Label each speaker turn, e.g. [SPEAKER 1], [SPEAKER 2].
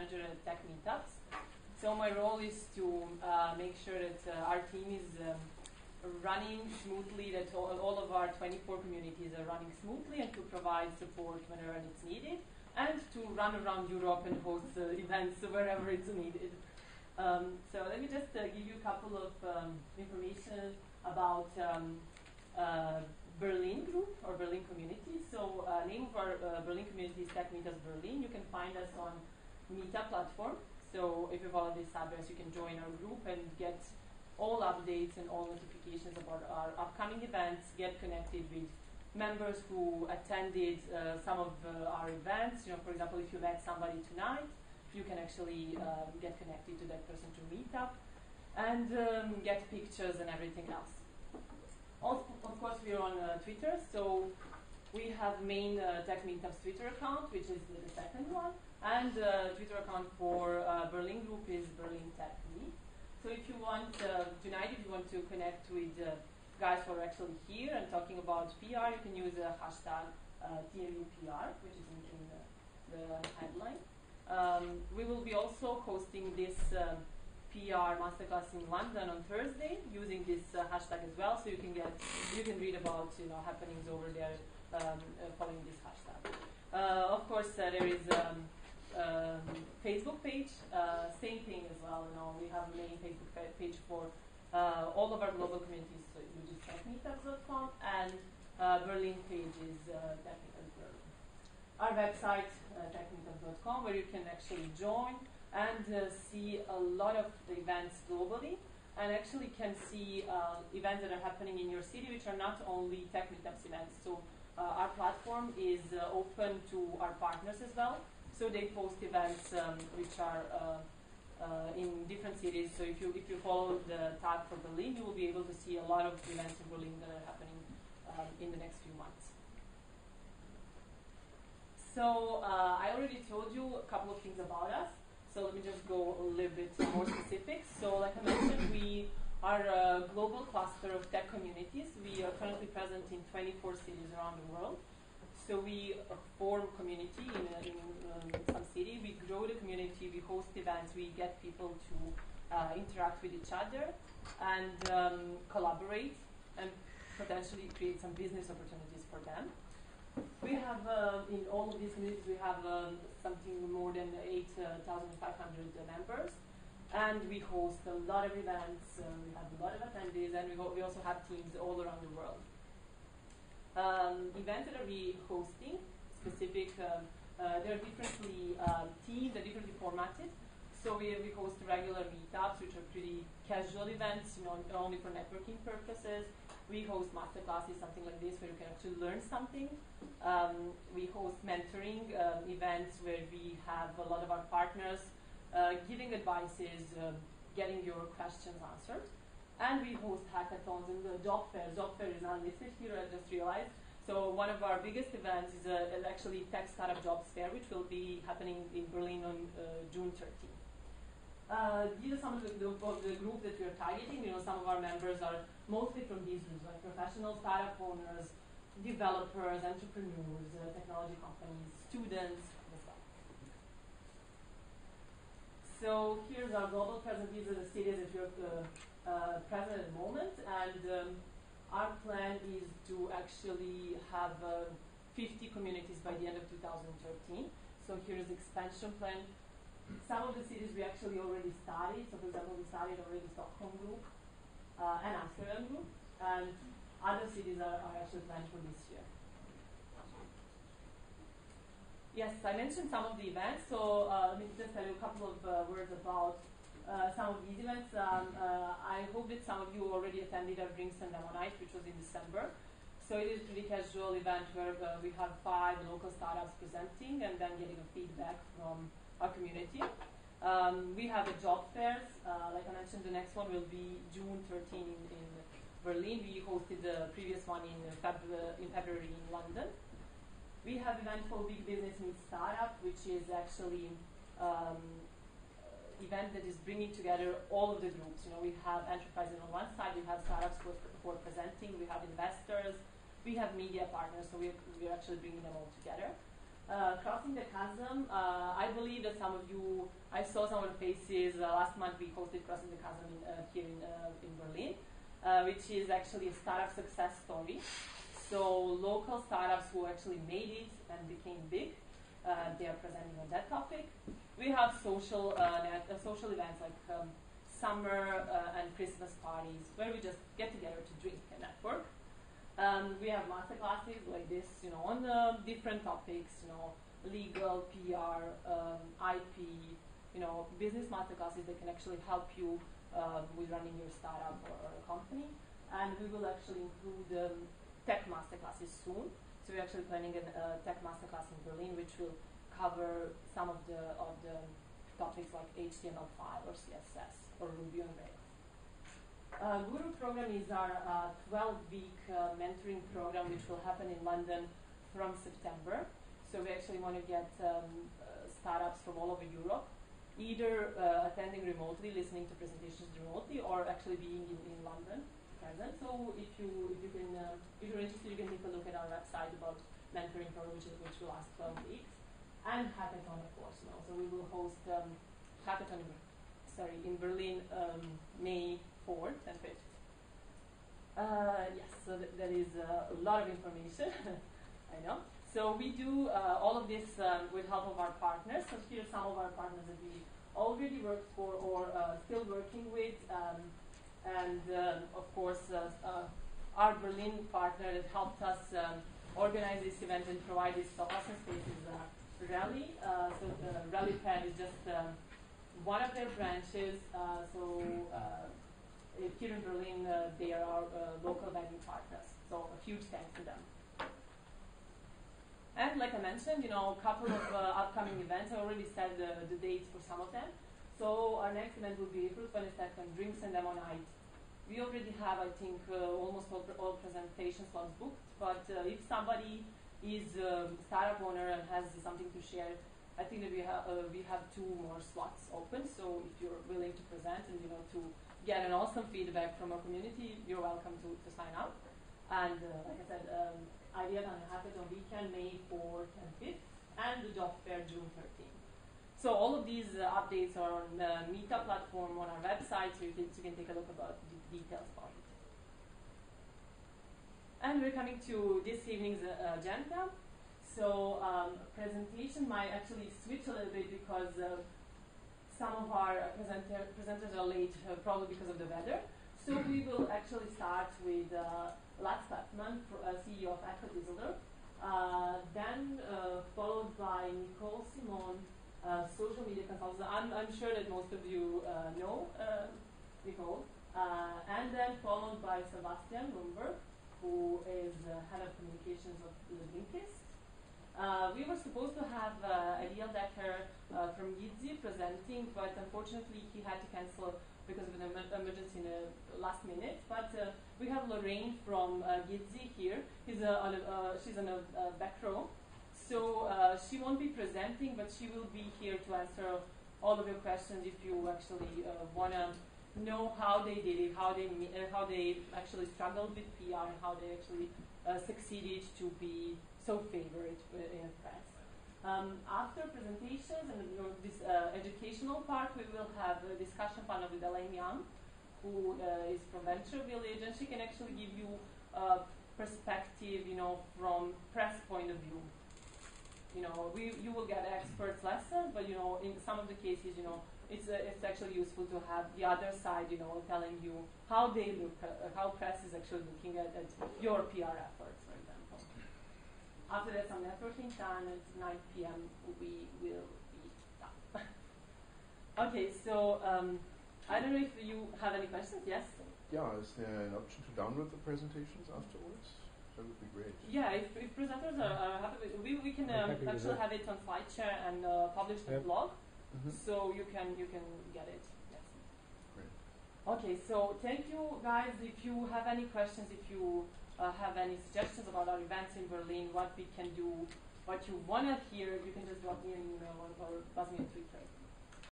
[SPEAKER 1] manager at TechMeetups. So my role is to make sure that our team is running smoothly, that all of our 24 communities are running smoothly, and to provide support whenever it's needed, and to run around Europe and host events wherever it's needed. So let me just give you a couple of information about Berlin group or Berlin community. So name of our Berlin community is TechMeetups Berlin. You can find us on Meetup platform. So if you follow this address, you can join our group and get all updates and all notifications about our upcoming events, get connected with members who attended some of our events. You know, for example, if you met somebody tonight, you can actually get connected to that person to Meetup and get pictures and everything else. Also, of course, we're on Twitter, so we have main TechMeetups Twitter account, which is the second one, and Twitter account for Berlin group is Berlin Tech Me. So if you want, tonight, if you want to connect with guys who are actually here and talking about PR, you can use a hashtag TMUPR, which is in the headline. We will be also hosting this PR Masterclass in London on Thursday using this hashtag as well, so you can read about happenings over there following this hashtag. Of course, there is Facebook page, same thing as well. We have a main Facebook page for all of our global communities, so which is techmeetups.com, and Berlin page is TechMeetups Berlin. Our website, techmeetups.com, where you can actually join and see a lot of events globally, and actually can see events that are happening in your city, which are not only TechMeetups events. So our platform is open to our partners as well. So they post events which are in different cities. So if you follow the tag for Berlin, you will be able to see a lot of events in Berlin that are happening in the next few months. So I already told you a couple of things about us. So let me just go a little bit more specific. So like I mentioned, we are a global cluster of tech communities. We are currently present in 24 cities around the world. So we form community in some city. We grow the community. We host events. We get people to interact with each other and collaborate and potentially create some business opportunities for them. We have, in all of these communities, we have something more than 8,500 members. And we host a lot of events, we have a lot of attendees, and we also have teams all around the world. Events that are we hosting, specific, they're differently teamed, they're differently formatted. So we host regular meetups, which are pretty casual events, only for networking purposes. We host masterclasses, something like this, where you can actually learn something. We host mentoring events where we have a lot of our partners giving advices, getting your questions answered. And we host hackathons and the job fair. Job fair is not listed here, I just realized. So one of our biggest events is actually Tech Startup Jobs Fair, which will be happening in Berlin on June 13th. These are some of the group that we are targeting. Some of our members are mostly from these groups, like professional startup owners, developers, entrepreneurs, technology companies, students, and stuff. So here's our global presence. These are the cities that we're present at the moment, and our plan is to actually have 50 communities by the end of 2013. So here's the expansion plan. Some of the cities we actually already started. So for example, we started already Stockholm group and Amsterdam group, and other cities are actually planned for this year. Yes, I mentioned some of the events, so let me just tell you a couple of words about some of these events. I hope that some of you already attended our Drinks and Demo Night, which was in December. So it is a pretty casual event where we have 5 local startups presenting and then getting a feedback from our community. We have the job fairs. Like I mentioned, the next one will be June 13 in Berlin. We hosted the previous one in February in London. We have event called Big Business Meets Startup, which is actually event that is bringing together all of the groups. We have enterprises on one side, we have startups who are presenting, we have investors, we have media partners, so we're actually bringing them all together. Crossing the Chasm, I believe that some of you, I saw some of the faces. Last month we hosted Crossing the Chasm here in Berlin, which is actually a startup success story. So local startups who actually made it and became big, they are presenting on that topic. We have social events like summer and Christmas parties where we just get together to drink and network. We have masterclasses like this, on different topics, legal, PR, IP, business masterclasses that can actually help you with running your startup or a company. And we will actually include tech masterclasses soon. So we're actually planning a tech masterclass in Berlin, which will cover some of the topics like HTML5 or CSS or Ruby on Rails. Guru program is our 12-week mentoring program, which will happen in London from September. So we actually want to get startups from all over Europe, either attending remotely, listening to presentations remotely, or actually being in London present. So if you're interested, you can take a look at our website about mentoring program, which will last 12 weeks, and hackathon, of course. So we will host hackathon in Berlin, May 4th and 5th. Yes, so that is a lot of information, I know. So we do all of this with help of our partners. So here are some of our partners that we already worked for or still working with. And of course, our Berlin partner that helped us organize this event and provide this awesome space is Rally. So the Rally Pad is just one of their branches. Here in Berlin, they are our local venue partners. So a huge thanks to them. And like I mentioned, a couple of upcoming events. I already said the dates for some of them. So our next event will be April 22nd, Drinks and Demo Night. We already have, I think, almost all presentation slots booked. But if somebody is a startup owner and has something to share, I think that we have 2 more slots open. So if you're willing to present and to get an awesome feedback from our community, you're welcome to sign up. And like I said, Idea and Hackathon weekend, May 4th and 5th, and the job fair, June 13th. So all of these updates are on the Meetup platform on our website, so you can take a look about the details about it. And we're coming to this evening's agenda. So presentation might actually switch a little bit because some of our presenters are late, probably because of the weather. So we will actually start with Lars Kleppmann, CEO of Echo Düsseldorf, then followed by Nicole Simon, social media consultant. I'm sure that most of you know Nicole. And then followed by Sebastian Lumberg, who is head of communications of Blinkist. We were supposed to have Ariel Decker from Gizzi presenting, but unfortunately he had to cancel because of an emergency in the last minute. But we have Lorraine from Gizzi here. She's on a back row. So she won't be presenting, but she will be here to answer all of your questions if you actually want to know how they did it, how they actually struggled with PR, and how they actually succeeded to be so favored in the press. After presentations and this educational part, we will have a discussion panel with Elaine Young, who is from Venture Village, and she can actually give you a perspective, from press point of view. You will get experts lesson, but in some of the cases, it's actually useful to have the other side, telling you how they look, how press is actually looking at your PR efforts, for example. After that, some networking time, at 9 p.m. we will be done. Okay, so I don't know if you have any questions. Yes?
[SPEAKER 2] Yeah, is there an option to download the presentations afterwards? That would be great.
[SPEAKER 1] Yeah, if presenters are happy with it, we can actually have it on SlideShare and publish the blog, so you can get it. Yes.
[SPEAKER 2] Great.
[SPEAKER 1] Okay, so thank you guys. If you have any questions, if you have any suggestions about our events in Berlin, what we can do, what you want to hear, you can just drop me an email or buzz me on Twitter.